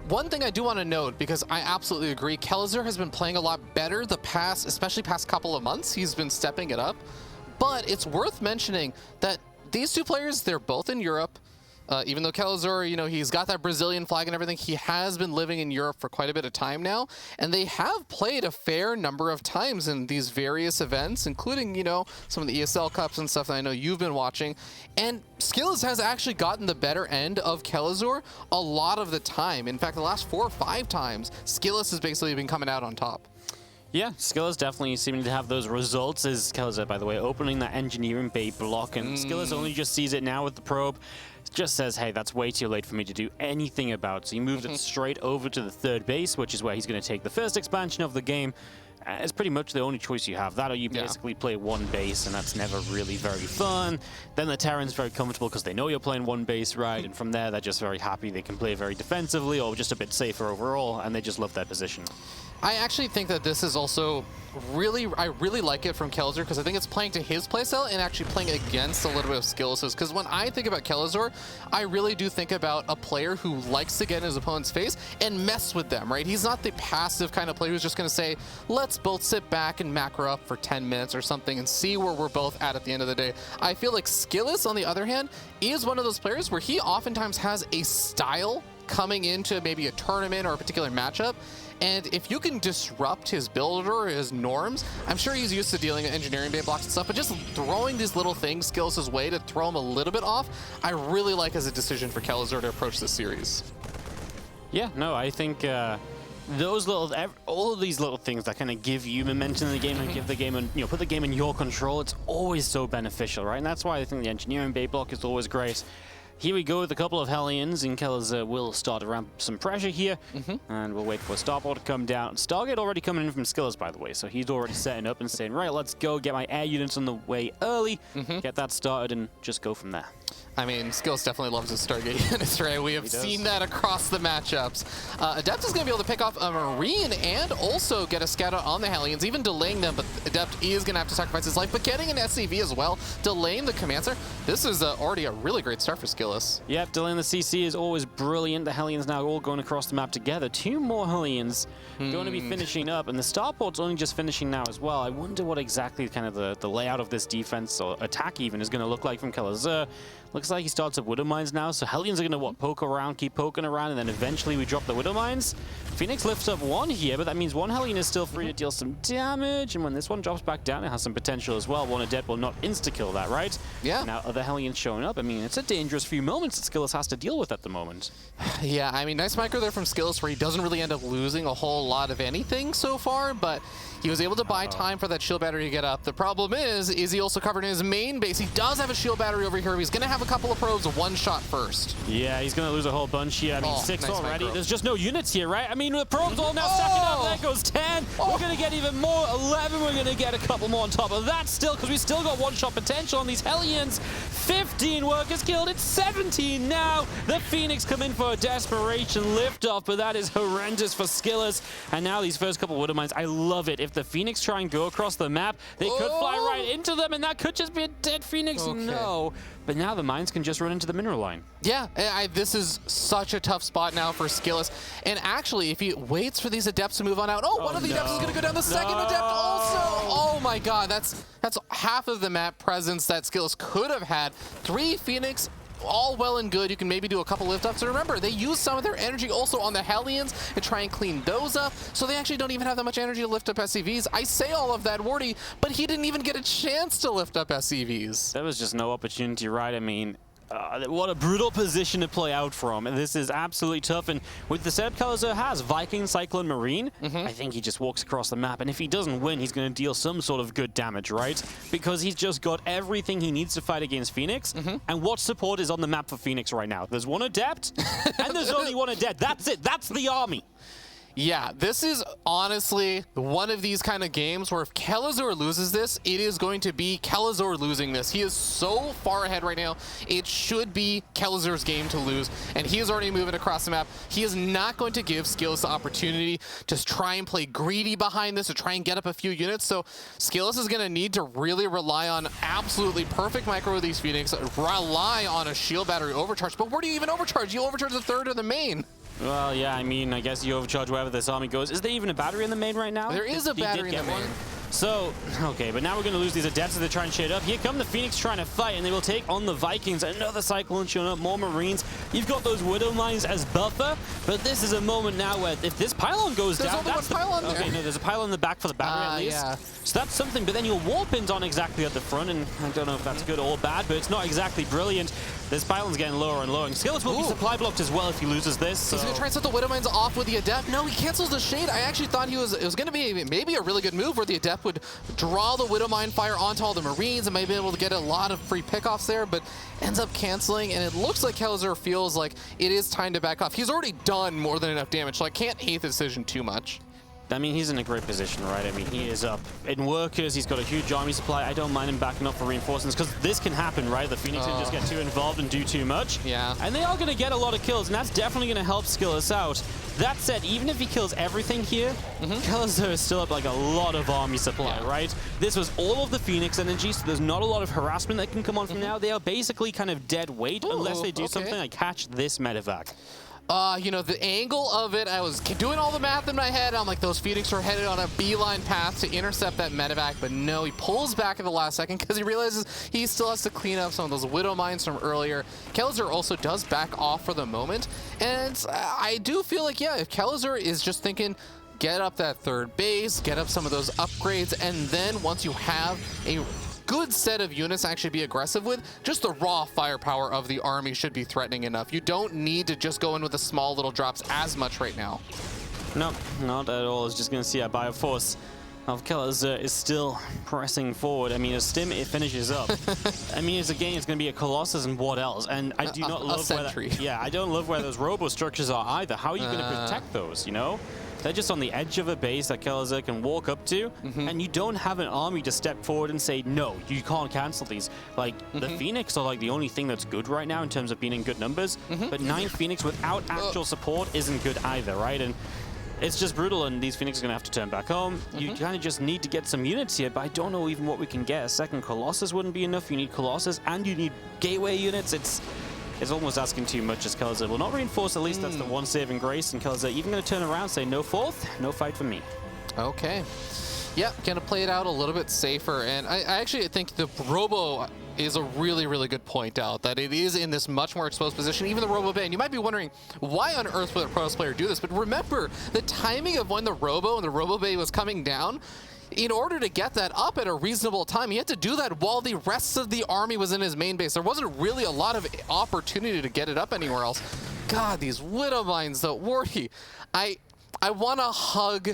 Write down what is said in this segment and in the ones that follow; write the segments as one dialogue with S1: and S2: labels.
S1: One thing I do want to note, because I absolutely agree, Kelazhur has been playing a lot better especially past couple of months. He's been stepping it up. But it's worth mentioning that these two players, they're both in Europe. Even though Kelazhur, you know, he's got that Brazilian flag and everything, he has been living in Europe for quite a bit of time now. And they have played a fair number of times in these various events, including, you know, some of the ESL Cups and stuff that I know you've been watching. And SKillous has actually gotten the better end of Kelazhur a lot of the time. In fact, the last 4 or 5 times, SKillous has basically been coming out on top.
S2: Yeah, SKillous definitely seeming to have those results. As Kelazhur, by the way, opening that engineering bay block, and SKillous only just sees it now with the probe. Just says, hey, that's way too late for me to do anything about. So he moved it straight over to the 3rd base, which is where he's going to take the first expansion of the game. It's pretty much the only choice you have. That or you basically play one base, and that's never really very fun. Then the Terran's very comfortable because they know you're playing one base, right? And from there, they're just very happy. They can play very defensively or just a bit safer overall, and they just love their position.
S1: I actually think that this is also I really like it from Kelazhur because I think it's playing to his playstyle and actually playing against a little bit of Skillous'. Because when I think about Kelazhur, I really do think about a player who likes to get in his opponent's face and mess with them, right? He's not the passive kind of player who's just going to say, let's both sit back and macro up for 10 minutes or something and see where we're both at the end of the day. I feel like Skillous, on the other hand, is one of those players where he oftentimes has a style coming into maybe a tournament or a particular matchup. And if you can disrupt his build or his norms, I'm sure he's used to dealing with engineering bay blocks and stuff, but just throwing these little things Skillous' way to throw him a little bit off, I really like as a decision for Kelazhur to approach this series.
S2: Yeah, no, I think those all of these little things that kind of give you momentum in the game and give the game, put the game in your control, it's always so beneficial, right? And that's why I think the engineering bay block is always great. Here we go with a couple of Hellions, and Kelazhur will start to ramp some pressure here, and we'll wait for Starport to come down. Stargate already coming in from Skillous, by the way, so he's already setting up and saying, right, let's go get my air units on the way early, get that started, and just go from there.
S1: I mean, Skillous definitely loves his Stargate units, right? We have seen that across the matchups. Adept is going to be able to pick off a Marine and also get a scout out on the Hellions, even delaying them, but Adept is going to have to sacrifice his life, but getting an SCV as well, delaying the command center. This is already a really great start for Skillous.
S2: Yep, delaying the CC is always brilliant. The Hellions now all going across the map together. 2 more Hellions going to be finishing up, and the Starport's only just finishing now as well. I wonder what exactly kind of the layout of this defense or attack even is going to look like from Kelazhur. Looks like he starts up Widow Mines now, so Hellions are going to poke around, keep poking around, and then eventually we drop the Widow Mines. Phoenix lifts up 1 here, but that means 1 Hellion is still free to deal some damage, and when this one drops back down, it has some potential as well. 1 Adept will not insta-kill that, right?
S1: Yeah.
S2: Now other Hellions showing up. I mean, it's a dangerous few moments that Skillous has to deal with at the moment.
S1: Yeah, I mean, nice micro there from Skillous where he doesn't really end up losing a whole lot of anything so far, but he was able to buy time for that shield battery to get up. The problem is he also covered in his main base. He does have a shield battery over here. He's going to have a couple of probes, 1 shot first.
S2: Yeah, he's going to lose a whole bunch here. I mean, 6
S1: nice
S2: already.
S1: micro.
S2: There's just no units here, right? I mean, the probes all now stacking up. There goes 10. We're going to get even more. 11. We're going to get a couple more on top of that still, because we still got 1-shot potential on these Hellions. 15 workers killed. It's 17 now. The Phoenix come in for a desperation liftoff, but that is horrendous for Skillous. And now these first couple Widow Mines, I love it. If the Phoenix try and go across the map, they could fly right into them, and that could just be a dead Phoenix. No. But now the mines can just run into the mineral line.
S1: Yeah, this is such a tough spot now for Skillous. And actually, if he waits for these Adepts to move on out, one of the Adepts is going to go down. The second Adept also. Oh my god, that's half of the map presence that Skillous could have had. 3 Phoenix, all well and good. You can maybe do a couple lift ups. And remember, they use some of their energy also on the Hellions and try and clean those up. So they actually don't even have that much energy to lift up SCVs. I say all of that, Wardy, but he didn't even get a chance to lift up SCVs.
S2: There was just no opportunity, right? I mean, what a brutal position to play out from. And this is absolutely tough. And with the setup Kelazhur has, Viking, Cyclone, Marine, I think he just walks across the map. And if he doesn't win, he's going to deal some sort of good damage, right? Because he's just got everything he needs to fight against Phoenix. And what support is on the map for Phoenix right now? There's 1 Adept, and there's only 1 Adept. That's it. That's the army.
S1: Yeah, this is honestly one of these kind of games where if Kelazhur loses this, it is going to be Kelazhur losing this. He is so far ahead right now. It should be Kelazhur's game to lose, and he is already moving across the map. He is not going to give Skillous the opportunity to try and play greedy behind this, to try and get up a few units. So Skillous is going to need to really rely on absolutely perfect micro of these Phoenix, rely on a shield battery overcharge. But where do you even overcharge? You overcharge the 3rd or the main.
S2: Well, yeah, I mean, I guess you overcharge wherever this army goes. Is there even a battery in the main right now?
S1: There is a battery in the main.
S2: So, okay, but now we're going to lose these Adepts as they try and shade up. Here come the Phoenix trying to fight, and they will take on the Vikings. Another Cyclone showing up, more Marines. You've got those Widow Mines as buffer, but this is a moment now where if this pylon goes down,
S1: that's the pylon there.
S2: Okay, no, there's a pylon in the back for the battery at least.
S1: Yeah.
S2: So that's something, but then your Warpins aren't exactly at the front, and I don't know if that's good or bad, but it's not exactly brilliant. This pylon's getting lower and lower, and SKillous will be supply blocked as well if he loses this. So.
S1: He's going to try and set the Widow Mines off with the Adept. No, he cancels the Shade. I actually thought it was going to be maybe a really good move where the Adept would draw the Widow Mine fire onto all the Marines and might be able to get a lot of free pickoffs there, but ends up canceling, and it looks like Kelazhur feels like it is time to back off. He's already done more than enough damage, so I can't hate the decision too much.
S2: I mean, he's in a great position, right? I mean, he is up in workers. He's got a huge army supply. I don't mind him backing up for reinforcements because this can happen, right? The Phoenix can just get too involved and do too much.
S1: Yeah.
S2: And they are going to get a lot of kills, and that's definitely going to help SKillous out. That said, even if he kills everything here, Kelazhur is still up like a lot of army supply, right? This was all of the Phoenix energy, so there's not a lot of harassment that can come on from now. They are basically kind of dead weight unless they do something like catch this medevac.
S1: You know, the angle of it, I was doing all the math in my head. I'm like, those Phoenix are headed on a beeline path to intercept that medevac, but no, he pulls back at the last second because he realizes he still has to clean up some of those Widow Mines from earlier. Kelazhur also does back off for the moment, and I do feel like, yeah, if Kelazhur is just thinking, get up that third base, get up some of those upgrades, and then once you have a good set of units to actually be aggressive with, just the raw firepower of the army should be threatening enough. You don't need to just go in with the small little drops as much right now.
S2: No, not at all. It's just going to see a Bioforce of Kelazhur is still pressing forward. I mean, as Stim it finishes up, I mean, it's going to be a Colossus and what else? And I do not love where I don't love where those robo structures are either. How are you going to protect those, you know? They're just on the edge of a base that Kelazhur can walk up to, and you don't have an army to step forward and say, no, you can't cancel these. Like, the Phoenix are like the only thing that's good right now in terms of being in good numbers, but 9 Phoenix without actual support isn't good either, right? And it's just brutal, and these Phoenix are going to have to turn back home. You kind of just need to get some units here, but I don't know even what we can get. A second Colossus wouldn't be enough. You need Colossus, and you need gateway units. It's almost asking too much as Kelazhur will not reinforce. At least that's the one saving grace, and Kelazhur even going to turn around and say, no fourth, no fight for me.
S1: Okay. Yeah, going to play it out a little bit safer, and I actually think the Robo is a really, really good point out, that it is in this much more exposed position, even the Robo Bay. And you might be wondering, why on earth would a Protoss player do this? But remember, the timing of when the Robo and the Robo Bay was coming down, in order to get that up at a reasonable time, he had to do that while the rest of the army was in his main base. There wasn't really a lot of opportunity to get it up anywhere else. God, these Widow Mines, though, Wardy, I want to hug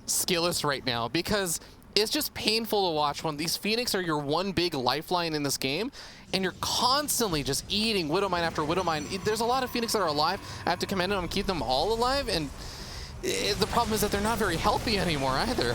S1: SKillous right now, because it's just painful to watch when these Phoenix are your one big lifeline in this game, and you're constantly just eating Widow Mine after Widow Mine. There's a lot of Phoenix that are alive. I have to commend them and keep them all alive, and the problem is that they're not very healthy anymore either.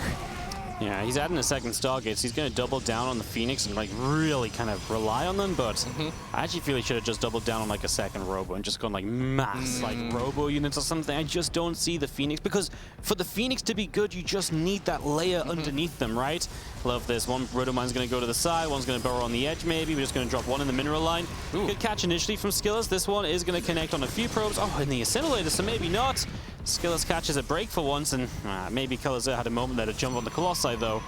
S2: Yeah, he's adding a second Stargate, so he's going to double down on the Phoenix and like really kind of rely on them, but I actually feel he should have just doubled down on like a second Robo and just gone like mass like Robo units or something. I just don't see the Phoenix, because for the Phoenix to be good, you just need that layer underneath them, right? Love this. One Roto Mine's going to go to the side, one's going to burrow on the edge maybe. We're just going to drop one in the mineral line. Good catch initially from SKillous. This one is going to connect on a few probes. Oh, and the assimilator, so maybe not. SKillous catches a break for once, and maybe Kelazhur had a moment there to jump on the Colossi, though.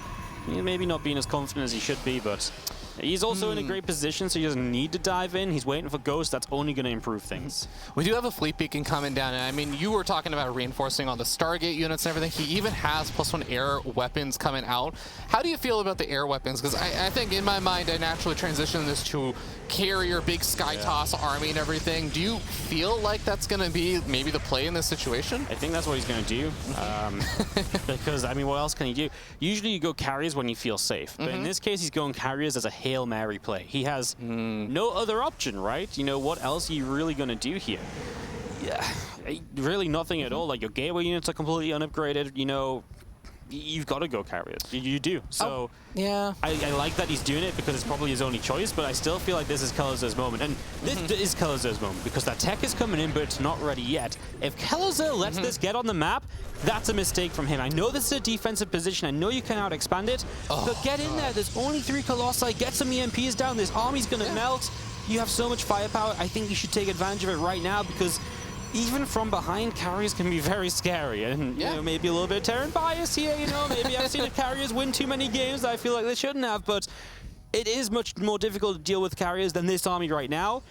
S2: Maybe not being as confident as he should be, but he's also in a great position, so he doesn't need to dive in. He's waiting for Ghost. That's only going to improve things.
S1: We do have a fleet beacon coming down, and I mean, you were talking about reinforcing on the Stargate units and everything. He even has +1 air weapons coming out. How do you feel about the air weapons? Because I think in my mind, I naturally transition this to carrier, big sky toss army and everything. Do you feel like that's going to be maybe the play in this situation?
S2: I think that's what he's going to do. Because, I mean, what else can he do? Usually you go carriers when you feel safe. But in this case, he's going carriers as a Hail Mary play. He has no other option, right? You know, what else are you really going to do here? Yeah, really nothing at all. Like, your gateway units are completely unupgraded, you know. You've got to go carriers. You do. So
S1: yeah,
S2: I like that he's doing it because it's probably his only choice, but I still feel like this is Kelazhur's moment. And this is Kelazhur's moment because that tech is coming in, but it's not ready yet. If Kelazhur lets this get on the map, that's a mistake from him. I know this is a defensive position. I know you can out-expand it, but get in there. There's only 3 Colossi. Get some EMPs down. This army's going to melt. You have so much firepower. I think you should take advantage of it right now because even from behind, carriers can be very scary, and you know, maybe a little bit of Terran bias here. You know, maybe I've seen the carriers win too many games that I feel like they shouldn't have, but it is much more difficult to deal with carriers than this army right now.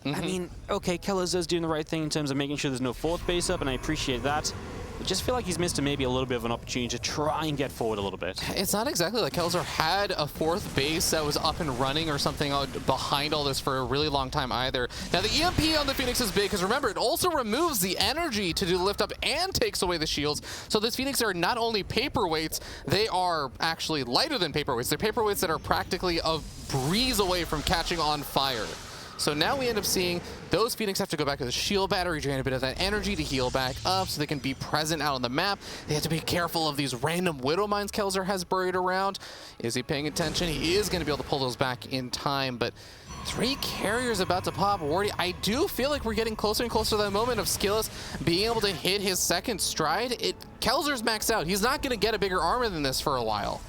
S2: I mean, okay, Kelazhur's doing the right thing in terms of making sure there's no fourth base up, and I appreciate that. I just feel like he's missed maybe a little bit of an opportunity to try and get forward a little bit.
S1: It's not exactly like Kelazhur had a fourth base that was up and running or something behind all this for a really long time either. Now, the EMP on the Phoenix is big because remember, it also removes the energy to do the lift up and takes away the shields. So this Phoenix are not only paperweights, they are actually lighter than paperweights. They're paperweights that are practically a breeze away from catching on fire. So now we end up seeing those Phoenix have to go back to the shield battery, drain a bit of that energy to heal back up so they can be present out on the map. They have to be careful of these random Widow Mines Kelazhur has buried around. Is he paying attention? He is going to be able to pull those back in time, but 3 carriers about to pop. Wardy, I do feel like we're getting closer and closer to that moment of SKillous being able to hit his second stride. Kelazhur's maxed out. He's not going to get a bigger armor than this for a while.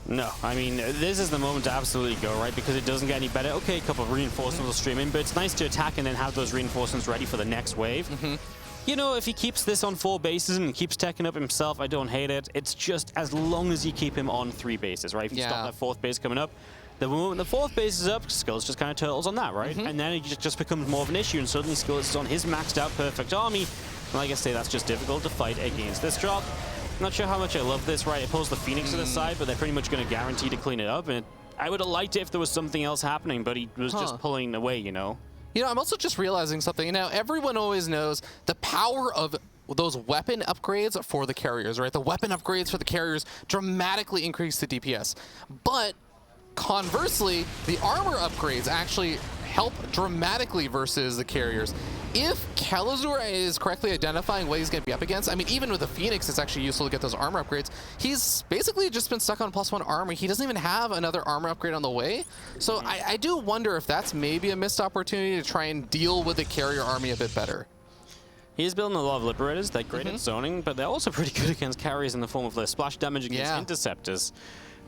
S2: No, I mean, this is the moment to absolutely go, right? Because it doesn't get any better. Okay, a couple of reinforcements will stream in, but it's nice to attack and then have those reinforcements ready for the next wave. You know, if he keeps this on 4 bases and keeps teching up himself, I don't hate it. It's just as long as you keep him on 3 bases, right? If you stop that 4th base coming up, the moment the 4th base is up, SKillous just kind of turtles on that, right? And then it just becomes more of an issue, and suddenly SKillous is on his maxed out perfect army. And like I say, that's just difficult to fight against this drop. Not sure how much I love this, right? It pulls the Phoenix to the side, but they're pretty much going to guarantee to clean it up. And I would have liked it if there was something else happening, but he was just pulling away, you know?
S1: You know, I'm also just realizing something. Now, everyone always knows the power of those weapon upgrades for the carriers, right? The weapon upgrades for the carriers dramatically increase the DPS. But conversely, the armor upgrades actually help dramatically versus the carriers. If Kelazhur is correctly identifying what he's going to be up against, I mean, even with the Phoenix, it's actually useful to get those armor upgrades. He's basically just been stuck on +1 armor. He doesn't even have another armor upgrade on the way. So I do wonder if that's maybe a missed opportunity to try and deal with the carrier army a bit better.
S2: He's building a lot of Liberators. They're great at zoning, but they're also pretty good against carriers in the form of their splash damage against Interceptors.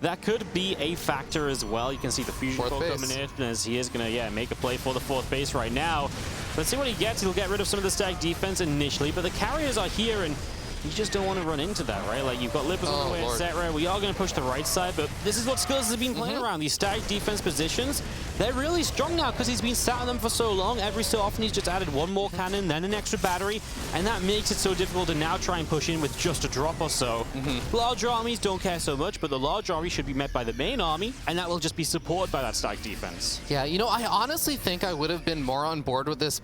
S2: That could be a factor as well. You can see the Fusion Core coming in as he is going to, make a play for the 4th base right now. Let's see what he gets. He'll get rid of some of the stack defense initially, but the carriers are here, and you just don't want to run into that, right? Like, you've got Lippers on the way, etc. We are going to push the right side, but this is what SKillous has been playing around. These stack defense positions, they're really strong now because he's been sat on them for so long. Every so often, he's just added 1 more cannon, then an extra battery, and that makes it so difficult to now try and push in with just a drop or so. Larger armies don't care so much, but the large army should be met by the main army, and that will just be supported by that stack defense.
S1: Yeah, you know, I honestly think I would have been more on board with this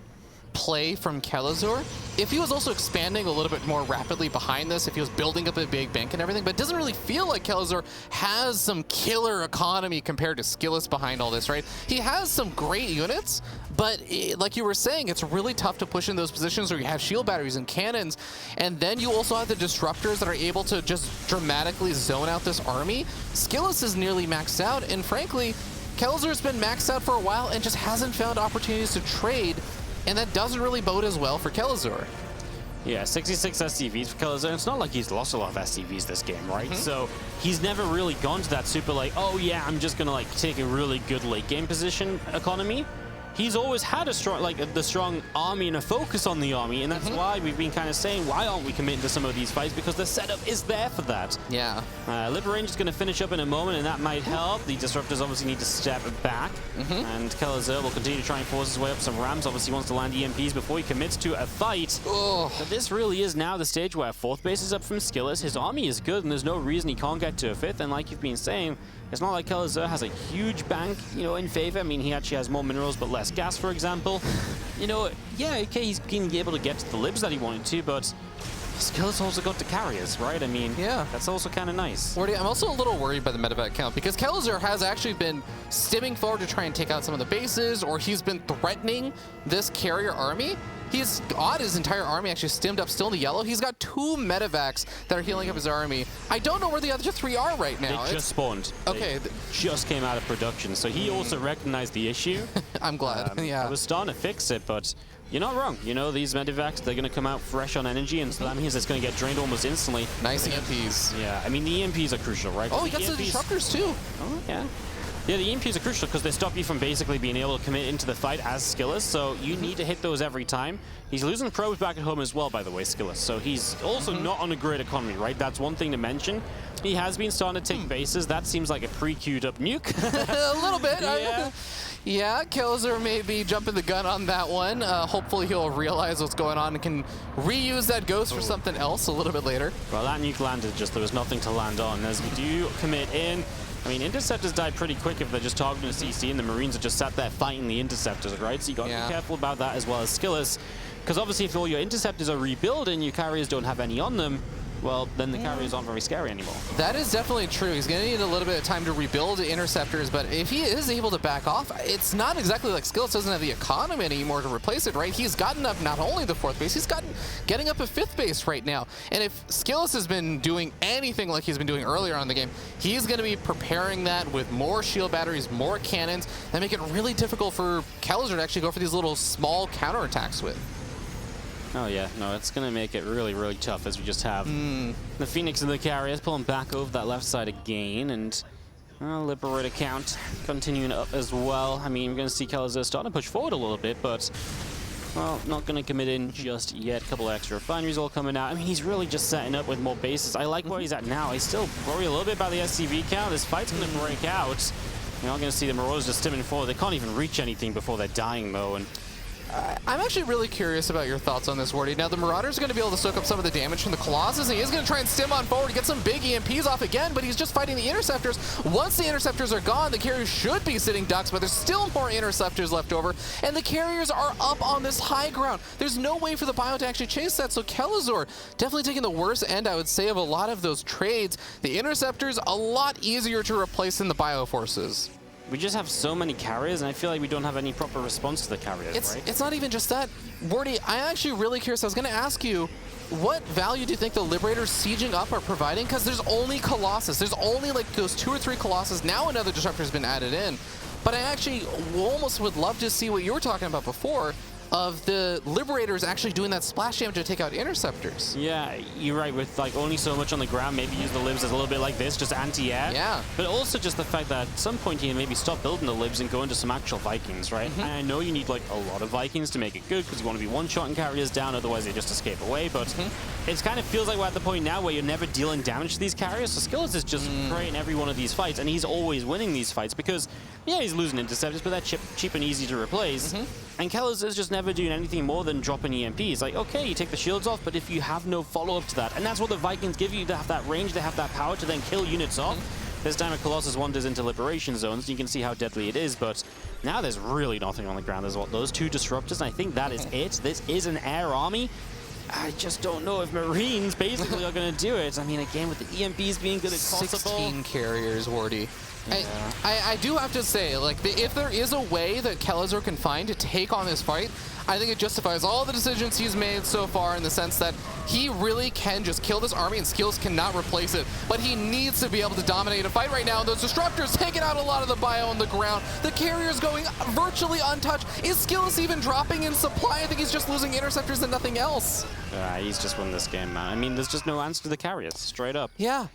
S1: play from Kelazhur if he was also expanding a little bit more rapidly behind this, if he was building up a big bank and everything, but it doesn't really feel like Kelazhur has some killer economy compared to SKillous behind all this, right? He has some great units, but like you were saying, it's really tough to push in those positions where you have shield batteries and cannons, and then you also have the disruptors that are able to just dramatically zone out this army. SKillous is nearly maxed out, and frankly, Kelazhur's been maxed out for a while and just hasn't found opportunities to trade. And that doesn't really bode as well for Kelazhur.
S2: Yeah, 66 SCVs for Kelazhur. It's not like he's lost a lot of SCVs this game, right? So he's never really gone to that super like, oh yeah, I'm just gonna take a really good late game position economy. He's always had a strong, the strong army and a focus on the army, and that's why we've been kind of saying, why aren't we committing to some of these fights? Because the setup is there for that.
S1: Yeah.
S2: Liberange is going to finish up in a moment, and that might help. The Disruptors obviously need to step back, and Kelazhur will continue to try and force his way up some ramps. Obviously wants to land EMPs before he commits to a fight. But this really is now the stage where 4th base is up from SKillous. His army is good, and there's no reason he can't get to a 5th, and like you've been saying, it's not like Kelazhur has a huge bank, in favor. I mean, he actually has more minerals but less gas, for example. Yeah, okay, he's been able to get to the libs that he wanted to, but SKillous also got the carriers, right? I mean, that's also kind of nice.
S1: Wardy, I'm also a little worried by the medevac count because Kelazhur has actually been stimming forward to try and take out some of the bases, or he's been threatening this carrier army. He's got his entire army actually stimmed up still in the yellow. He's got 2 medevacs that are healing up his army. I don't know where the other 3 are right now.
S2: They just spawned.
S1: Okay.
S2: They just came out of production, so he also recognized the issue.
S1: I'm glad,
S2: I was starting to fix it, but you're not wrong. These medevacs, they're going to come out fresh on energy, and so that means it's going to get drained almost instantly.
S1: Nice EMPs.
S2: Yeah, I mean, the EMPs are crucial, right?
S1: Oh, he got some disruptors too.
S2: Oh, yeah. Yeah, the EMPs are crucial because they stop you from basically being able to commit into the fight as SKillous, so you need to hit those every time. He's losing probes back at home as well, by the way, SKillous, so he's also not on a great economy, right? That's one thing to mention. He has been starting to take bases. That seems like a pre-queued up nuke.
S1: A little bit.
S2: Yeah.
S1: Yeah, Kelazhur may be jumping the gun on that one. Hopefully he'll realize what's going on and can reuse that ghost for something else a little bit later.
S2: Well, that nuke landed, just there was nothing to land on. As we do commit in, I mean, interceptors die pretty quick if they're just targeting a CC, and the Marines are just sat there fighting the interceptors, right? So you got to be careful about that as well as SKillous, because obviously if all your interceptors are rebuilding, your carriers don't have any on them, well, then the carriers aren't very scary anymore.
S1: That is definitely true. He's going to need a little bit of time to rebuild interceptors, but if he is able to back off, it's not exactly like SKillous doesn't have the economy anymore to replace it, right? He's gotten up not only the 4th base, he's getting up a 5th base right now. And if SKillous has been doing anything like he's been doing earlier on in the game, he's going to be preparing that with more shield batteries, more cannons, that make it really difficult for Kelazhur to actually go for these little small counterattacks with.
S2: Oh yeah, no, it's going to make it really, really tough as we just have the Phoenix and the carriers pulling back over that left side again, and Liberator count continuing up as well. I mean, we're going to see Kelazhur starting to push forward a little bit, but, well, not going to commit in just yet. A couple of extra refineries all coming out. I mean, he's really just setting up with more bases. I like where he's at now. I still worry a little bit about the SCV count. This fight's going to break out. You're not going to see the Marauders just stimming forward. They can't even reach anything before they're dying, though, and
S1: I'm actually really curious about your thoughts on this, Wardy. Now, the Marauders are going to be able to soak up some of the damage from the Colossus, and he is going to try and stim on forward to get some big EMPs off again, but he's just fighting the Interceptors. Once the Interceptors are gone, the carriers should be sitting ducks, but there's still more Interceptors left over, and the carriers are up on this high ground. There's no way for the Bio to actually chase that, so Kelazhur definitely taking the worst end, I would say, of a lot of those trades. The Interceptors, a lot easier to replace than the Bio Forces.
S2: We just have so many carriers, and I feel like we don't have any proper response to the carriers, right?
S1: It's not even just that. Wardy, I'm actually really curious. I was going to ask you, what value do you think the Liberators sieging up are providing? Because there's only Colossus. There's only like those 2 or 3 Colossus. Now another Disruptor has been added in. But I actually almost would love to see what you were talking about before, of the Liberators actually doing that splash damage to take out Interceptors.
S2: Yeah, you're right, with like only so much on the ground, maybe use the Libs as a little bit like this, just anti-air.
S1: Yeah.
S2: But also just the fact that at some point here, maybe stop building the Libs and go into some actual Vikings, right? And I know you need like a lot of Vikings to make it good, because you want to be one-shotting carriers down, otherwise they just escape away, but it kind of feels like we're at the point now where you're never dealing damage to these carriers, so SKillous is just creating every one of these fights, and he's always winning these fights, because, yeah, he's losing Interceptors, but they're cheap and easy to replace. And Kelazhur is just never doing anything more than dropping EMPs. Like, okay, you take the shields off, but if you have no follow-up to that, and that's what the Vikings give you, to have that range, they have that power to then kill units off. This time a Colossus wanders into liberation zones, you can see how deadly it is, but now there's really nothing on the ground. There's what, those 2 Disruptors, and I think that is it. This is an air army. I just don't know if Marines basically are going to do it. I mean, again, with the EMPs being good as possible.
S1: 16 carriers, Wardy.
S2: Yeah.
S1: I do have to say, like, if there is a way that Kelazhur can find to take on this fight, I think it justifies all the decisions he's made so far, in the sense that he really can just kill this army and SKillous cannot replace it. But he needs to be able to dominate a fight right now. Those Disruptors taking out a lot of the Bio on the ground. The carriers going virtually untouched. Is SKillous even dropping in supply? I think he's just losing Interceptors and nothing else.
S2: He's just won this game, man. I mean, there's just no answer to the carriers, straight up.
S1: Yeah.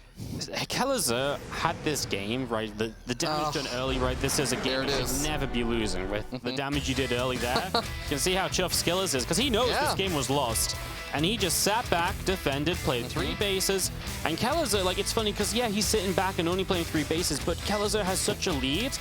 S2: Kelazhur had this game, right? The damage done early, right? This is a game you should never be losing with the damage you did early there. You can see how chuffed SKillous is, because he knows this game was lost. And he just sat back, defended, played 3 bases. And Kelazhur, like, it's funny because, yeah, he's sitting back and only playing 3 bases, but Kelazhur has such a lead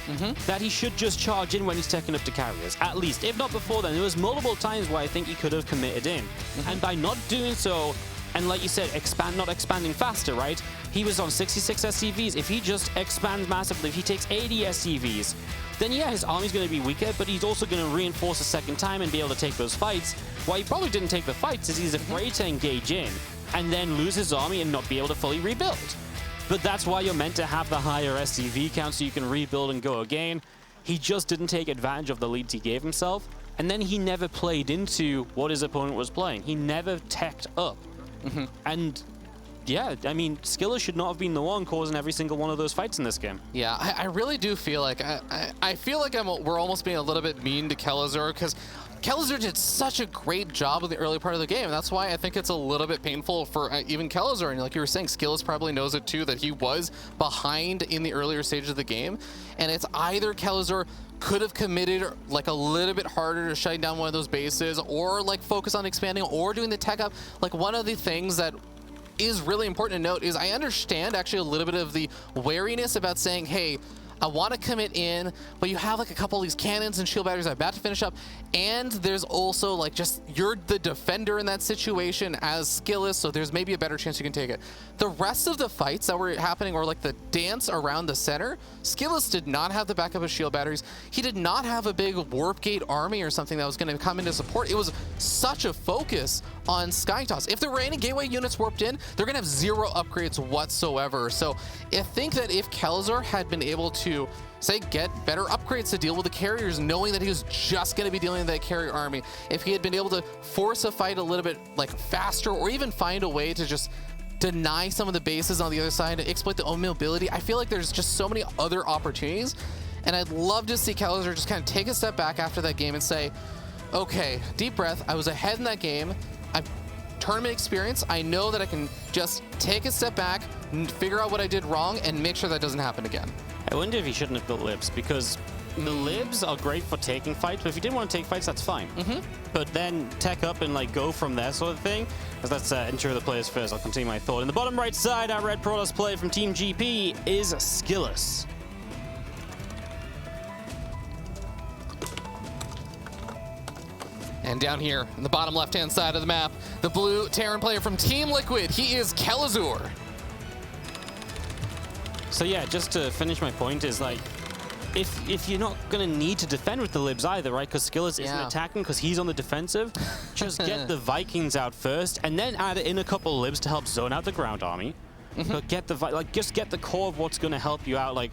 S2: that he should just charge in when he's taking up to carriers, at least. If not before then, there was multiple times where I think he could have committed in. And by not doing so, and like you said, not expanding faster, right? He was on 66 SCVs. If he just expands massively, if he takes 80 SCVs, then yeah, his army's going to be weaker, but he's also going to reinforce a second time and be able to take those fights. Why he probably didn't take the fights is he's afraid to engage in and then lose his army and not be able to fully rebuild. But that's why you're meant to have the higher SCV count so you can rebuild and go again. He just didn't take advantage of the leads he gave himself, and then he never played into what his opponent was playing. He never teched up. And yeah, I mean, SKillous should not have been the one causing every single one of those fights in this game.
S1: Yeah, I really do feel like, I feel like we're almost being a little bit mean to Kelazhur, because Kelazhur did such a great job in the early part of the game, and that's why I think it's a little bit painful for even Kelazhur. And like you were saying, SKillous probably knows it too, that he was behind in the earlier stages of the game. And it's either Kelazhur could have committed like a little bit harder to shutting down one of those bases, or like focus on expanding, or doing the tech up. Like one of the things that is really important to note is I understand actually a little bit of the wariness about saying, hey, I want to commit in, but you have like a couple of these cannons and shield batteries that are about to finish up, and there's also like just you're the defender in that situation as SKillous, so there's maybe a better chance you can take it. The rest of the fights that were happening, or like the dance around the center, SKillous did not have the backup of shield batteries. He did not have a big warp gate army or something that was going to come into support. It was such a focus on Skytoss. If there were any gateway units warped in, they're going to have 0 upgrades whatsoever. So I think that if Kelazhur had been able to, say, get better upgrades to deal with the carriers, knowing that he was just going to be dealing with that carrier army, if he had been able to force a fight a little bit like faster, or even find a way to just deny some of the bases on the other side and exploit the own mobility, I feel like there's just so many other opportunities. And I'd love to see Kelazhur just kind of take a step back after that game and say, okay, deep breath, I was ahead in that game. Tournament experience, I know that I can just take a step back, figure out what I did wrong, and make sure that doesn't happen again.
S2: I wonder if he shouldn't have built libs, because the libs are great for taking fights, but if you didn't want to take fights, that's fine. But then tech up and like go from there sort of thing. Because let's ensure the players first. I'll continue my thought. In the bottom right side, our red Protoss player from Team GP is SKillous.
S1: And down here, in the bottom left-hand side of the map, the blue Terran player from Team Liquid, he is Kelazhur.
S2: So yeah, just to finish my point is like, if you're not going to need to defend with the libs either, right? Because SKillous isn't attacking because he's on the defensive, just get the Vikings out first and then add in a couple libs to help zone out the ground army. But get the, just get the core of what's going to help you out. Like,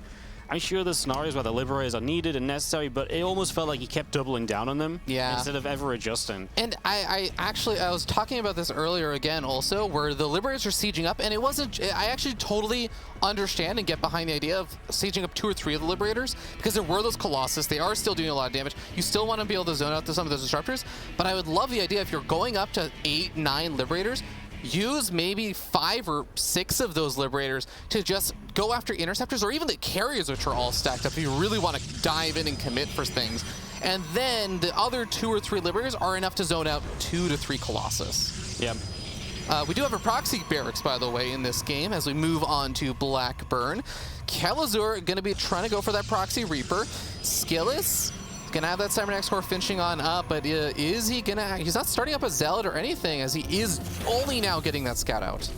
S2: I'm sure there's scenarios where the liberators are needed and necessary, but it almost felt like he kept doubling down on them instead of ever adjusting.
S1: And I was talking about this earlier again also, where the liberators are sieging up, and it wasn't, I actually totally understand and get behind the idea of sieging up 2 or 3 of the liberators, because there were those Colossus, they are still doing a lot of damage. You still want to be able to zone out to some of those disruptors, but I would love the idea if you're going up to 8, 9 liberators, use maybe 5 or 6 of those liberators to just go after interceptors, or even the carriers, which are all stacked up if you really want to dive in and commit for things. And then the other 2 or 3 liberators are enough to zone out 2 to 3 Colossus.
S2: Yeah.
S1: We do have a proxy barracks, by the way, in this game as we move on to Blackburn. Kelazhur going to be trying to go for that proxy Reaper. SKillous gonna have that Cybernetic core finishing on up, but is he gonna, he's not starting up a Zealot or anything, as he is only now getting that scout out.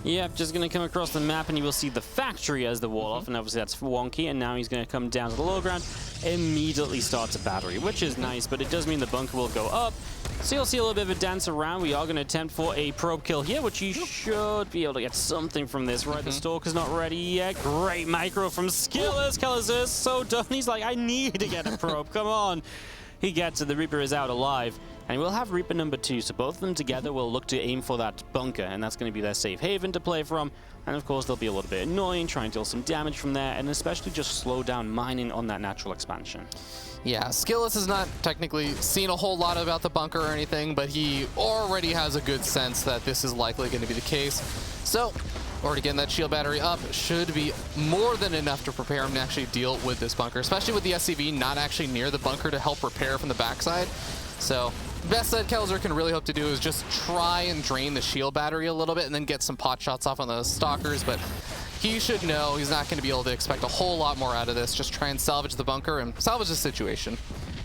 S2: Yep, just going to come across the map and you will see the factory as the wall off, and obviously that's wonky, and now he's going to come down to the low ground, immediately starts a battery, which is nice, but it does mean the bunker will go up. So you'll see a little bit of a dance around. We are going to attempt for a probe kill here, which you should be able to get something from this, right? The Stalker's not ready yet. Great micro from SKillous. Kelazhur is so done. He's like, I need to get a probe. Come on. He gets it. The Reaper is out alive. And we'll have Reaper number 2, so both of them together will look to aim for that bunker, and that's going to be their safe haven to play from. And of course, they'll be a little bit annoying, trying to deal some damage from there, and especially just slow down mining on that natural expansion.
S1: Yeah, SKillous has not technically seen a whole lot about the bunker or anything, but he already has a good sense that this is likely going to be the case. So, already getting that shield battery up should be more than enough to prepare him to actually deal with this bunker, especially with the SCV not actually near the bunker to help repair from the backside. So, the best that Kelazhur can really hope to do is just try and drain the shield battery a little bit and then get some pot shots off on those stalkers, but he should know he's not going to be able to expect a whole lot more out of this. Just try and salvage the bunker and salvage the situation.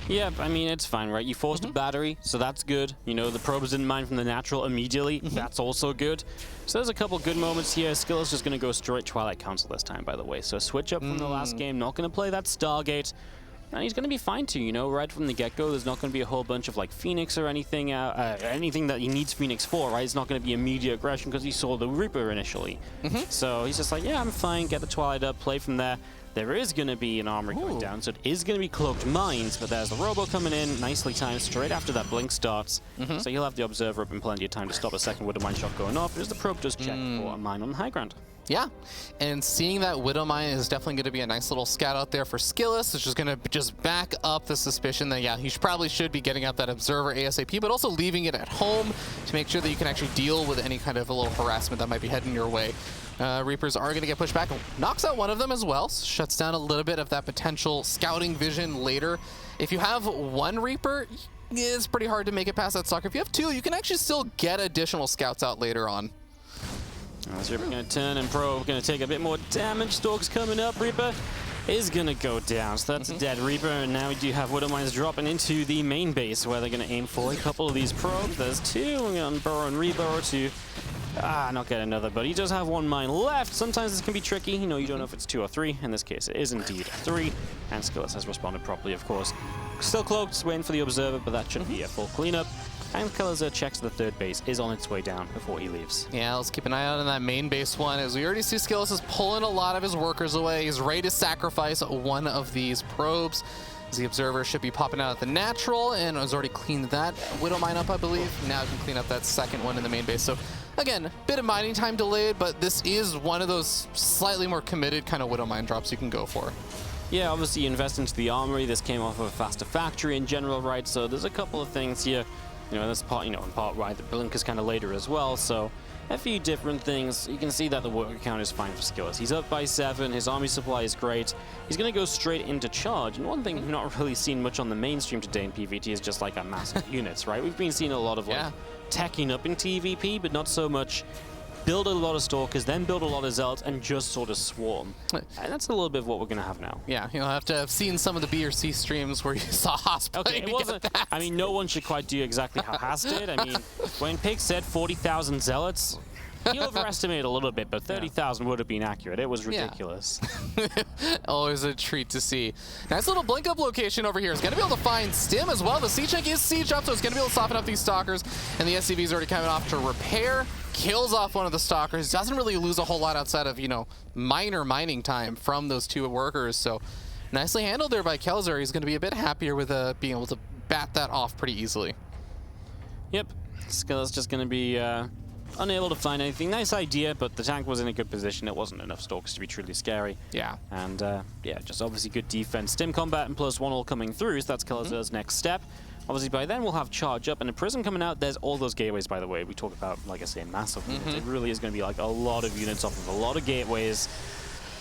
S2: Yeah, I mean, it's fine, right? You forced a battery, so that's good. You know, the probes didn't mine from the natural immediately. That's also good. So there's a couple good moments here. SKillous just going to go straight Twilight Council this time, by the way. So switch up from the last game. Not going to play that Stargate. And he's going to be fine too, you know, right from the get-go. There's not going to be a whole bunch of like Phoenix or anything, anything that he needs Phoenix for, right? It's not going to be immediate aggression because he saw the Reaper initially. So he's just like, yeah, I'm fine, get the Twilight up, play from there. There is going to be an armory going down, so it is going to be cloaked mines, but there's the Robo coming in, nicely timed, straight after that blink starts. So you'll have the Observer up in plenty of time to stop a second with a mine shot going off, as the probe does check for a mine on the high ground.
S1: Yeah, and seeing that Widowmine is definitely going to be a nice little scout out there for SKillous. It's just going to just back up the suspicion that, yeah, he probably should be getting out that Observer ASAP, but also leaving it at home to make sure that you can actually deal with any kind of a little harassment that might be heading your way. Reapers are going to get pushed back. Knocks out one of them as well. Shuts down a little bit of that potential scouting vision later. If you have one Reaper, it's pretty hard to make it past that stalker. If you have two, you can actually still get additional scouts out later on.
S2: Reaper going to turn and Probe going to take a bit more damage. Stalk's coming up. Reaper is going to go down. So that's a dead Reaper. And now we do have Widowmines dropping into the main base where they're going to aim for a couple of these probes. There's two. We're going to burrow and reburrow to not get another, but he does have one mine left. Sometimes this can be tricky. You know, you don't know if it's 2 or 3. In this case, it is indeed 3. And SKillous has responded properly, of course. Still cloaked, waiting for the Observer, but that should be a full cleanup. And Kelazhur checks the third base, is on its way down before he leaves. Yeah,
S1: let's keep an eye out on that main base one, as we already see SKillous is pulling a lot of his workers away. He's ready to sacrifice one of these probes. The Observer should be popping out at the natural, and has already cleaned that Widowmine up, I believe. Now he can clean up that second one in the main base. So again, bit of mining time delayed, but this is one of those slightly more committed kind of Widowmine drops you can go for.
S2: Yeah, obviously you invest into the armory. This came off of a faster factory in general, right? So there's a couple of things here. You know, this part, in part right, the blink is kind of later as well, so a few different things. You can see that the worker count is fine for SKillous. He's up by 7, his army supply is great. He's going to go straight into charge, and one thing we've not really seen much on the mainstream today in PvT is just like a massive units, right? We've been seeing a lot of like teching up in TVP, but not so much build a lot of Stalkers, then build a lot of Zealots, and just sort of swarm. And that's a little bit of what we're going to have now.
S1: Yeah, you'll have to have seen some of the B or C streams where you saw Haas play.
S2: Okay, it wasn't, I mean, no one should quite do exactly how Haas did. I mean, when Pig said 40,000 Zealots, he overestimated a little bit, but 30,000 would have been accurate. It was ridiculous.
S1: Yeah. Always a treat to see. Nice little blink up location over here. It's going to be able to find Stim as well. The siege check is siege up, so it's going to be able to soften up these stalkers. And the SCV is already coming off to repair. Kills off one of the stalkers. Doesn't really lose a whole lot outside of, minor mining time from those two workers. So nicely handled there by Kelazhur. He's going to be a bit happier with being able to bat that off pretty easily.
S2: Yep. SKillous just going to be unable to find anything. Nice idea, but the tank was in a good position. It wasn't enough stalkers to be truly scary.
S1: Yeah.
S2: And yeah, just obviously good defense. Stim combat and +1 all coming through, so that's Kelazhur's next step. Obviously, by then we'll have charge up and a prism coming out. There's all those gateways, by the way. We talk about, like I say, massive units. It really is going to be like a lot of units off of a lot of gateways.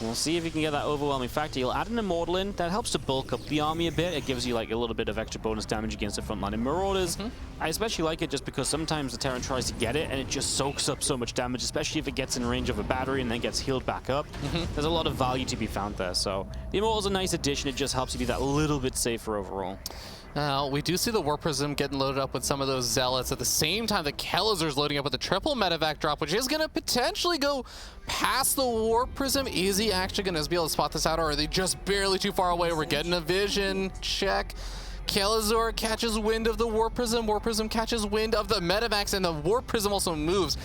S2: We'll see if you can get that overwhelming factor. You'll add an Immortal in. That helps to bulk up the army a bit. It gives you like a little bit of extra bonus damage against the frontline and Marauders. I especially like it just because sometimes the Terran tries to get it and it just soaks up so much damage, especially if it gets in range of a battery and then gets healed back up. There's a lot of value to be found there. So the Immortal's a nice addition. It just helps you be that little bit safer overall.
S1: We do see the Warp Prism getting loaded up with some of those Zealots at the same time that Kelazhur's loading up with a triple medevac drop, which is going to potentially go past the Warp Prism. Is he actually going to be able to spot this out, or are they just barely too far away? We're getting a vision check. Kelazhur catches wind of the Warp Prism. Warp Prism catches wind of the medevacs, and the Warp Prism also moves.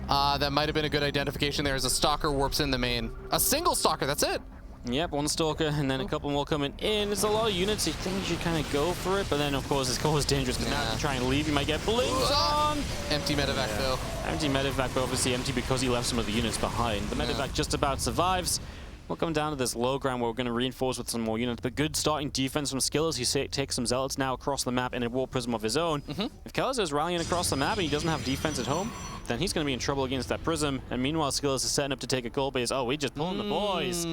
S1: That might have been a good identification there as a Stalker warps in the main. A single Stalker, that's it.
S2: Yep, one Stalker, and then a couple more coming in. There's a lot of units, you think you should kind of go for it, but then, of course, it's always dangerous, because now if you try and leave, you might get blinked on!
S1: Empty medevac, though.
S2: Empty medevac, but obviously empty because he left some of the units behind. The medevac just about survives. We'll come down to this low ground where we're going to reinforce with some more units, but good starting defense from SKillous. He takes some Zealots now across the map in a Warp Prism of his own. If Kelazhur's rallying across the map and he doesn't have defense at home, then he's going to be in trouble against that Prism. And meanwhile, SKillous is setting up to take a goal base. Oh, we just pulling the boys.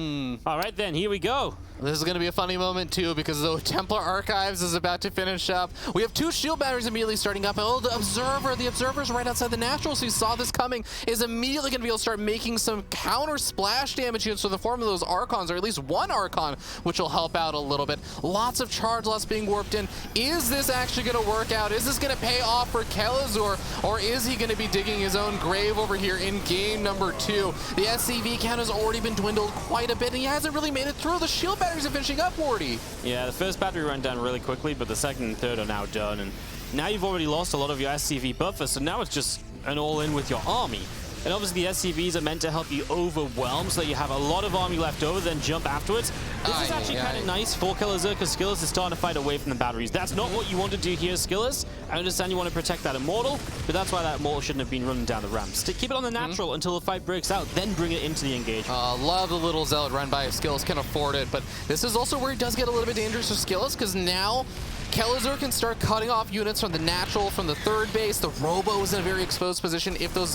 S2: All right, then, here we go.
S1: This is going to be a funny moment, too, because the Templar Archives is about to finish up. We have 2 shield batteries immediately starting up. Oh, the Observer's right outside the natural, so he saw this coming, is immediately going to be able to start making some counter splash damage units in the form of those Archons, or at least one Archon, which will help out a little bit. Lots of charge loss being warped in. Is this actually going to work out? Is this going to pay off for Kelazhur, or is he going to be digging his own grave over here in game number 2? The SCV count has already been dwindled quite a bit, and he hasn't really made it through. The shield batteries are finishing up, Wardy.
S2: Yeah, the first battery ran down really quickly, but the second and third are now done, and now you've already lost a lot of your SCV buffer, so now it's just an all-in with your army. And obviously the SCVs are meant to help you overwhelm so that you have a lot of army left over, then jump afterwards. This is actually kind of nice for Kelazhur because SKillous is starting to fight away from the batteries. That's not what you want to do here, SKillous. I understand you want to protect that Immortal, but that's why that Immortal shouldn't have been running down the ramp. Keep it on the natural until the fight breaks out, then bring it into the engagement.
S1: Love the little Zealot run by if SKillous can afford it, but this is also where it does get a little bit dangerous for SKillous because now Kelazhur can start cutting off units from the natural, from the third base. The Robo is in a very exposed position if those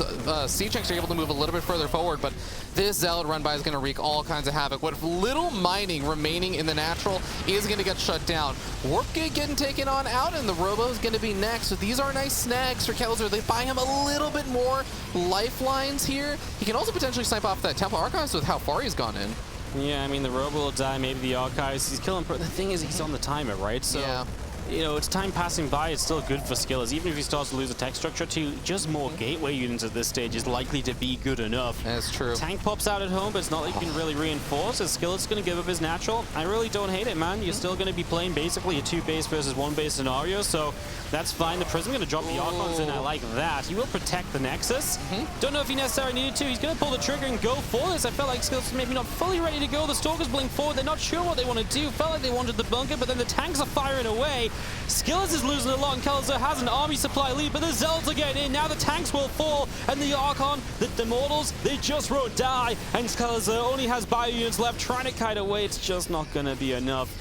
S1: C-checks are able to move a little bit further forward, but this Zealot run by is going to wreak all kinds of havoc. What if little mining remaining in the natural is going to get shut down? Warp Gate getting taken on out, and the Robo is going to be next. So these are nice snags for Kelazhur. They buy him a little bit more lifelines here. He can also potentially snipe off that Temple Archives with how far he's gone in.
S2: Yeah, I mean, the Robo will die, maybe the Archives. He's killing. The thing is, he's on the timer, right? So,
S1: yeah.
S2: You know, it's time passing by. It's still good for SKillous. Even if he starts to lose a tech structure too, just more gateway units at this stage is likely to be good enough.
S1: That's true.
S2: Tank pops out at home, but it's not like you can really reinforce. Is SKillous going to give up his natural? I really don't hate it, man. You're still going to be playing basically a 2-base versus 1-base scenario, so that's fine. The Prism going to drop the Archons in. I like that. He will protect the Nexus. Don't know if he necessarily needed to. He's going to pull the trigger and go for this. I felt like SKillous was maybe not fully ready to go. The Stalkers blink forward. They're not sure what they want to do. Felt like they wanted the bunker, but then the tanks are firing away. SKillous is losing a lot, and Kelazhur has an army supply lead, but the Zealots are getting in. Now the tanks will fall, and the Archon, the Immortals, they just won't die, and Kelazhur only has bio units left, trying to kite away. It's just not going to be enough,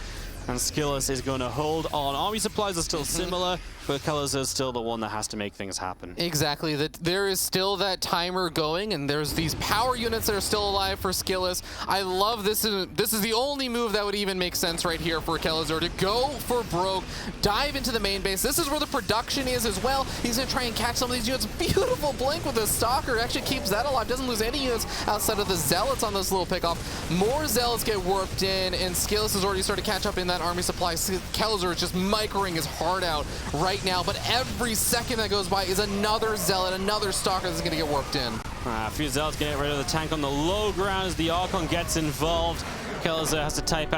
S2: and SKillous is going to hold on. Army supplies are still similar, but Kelazhur is still the one that has to make things happen.
S1: Exactly. There is still that timer going, and there's these power units that are still alive for SKillous. I love this. This is the only move that would even make sense right here for Kelazhur to go for broke, dive into the main base. This is where the production is as well. He's going to try and catch some of these units. Beautiful blink with the Stalker. Actually keeps that alive. Doesn't lose any units outside of the Zealots on this little pickoff. More Zealots get warped in, and SKillous has already started to catch up in that army supply. Kelazhur is just microing his heart out right now, but every second that goes by is another Zealot, another Stalker that's going to get warped in.
S2: A few Zealots get rid of the tank on the low ground as the Archon gets involved. Kelazhur has to type out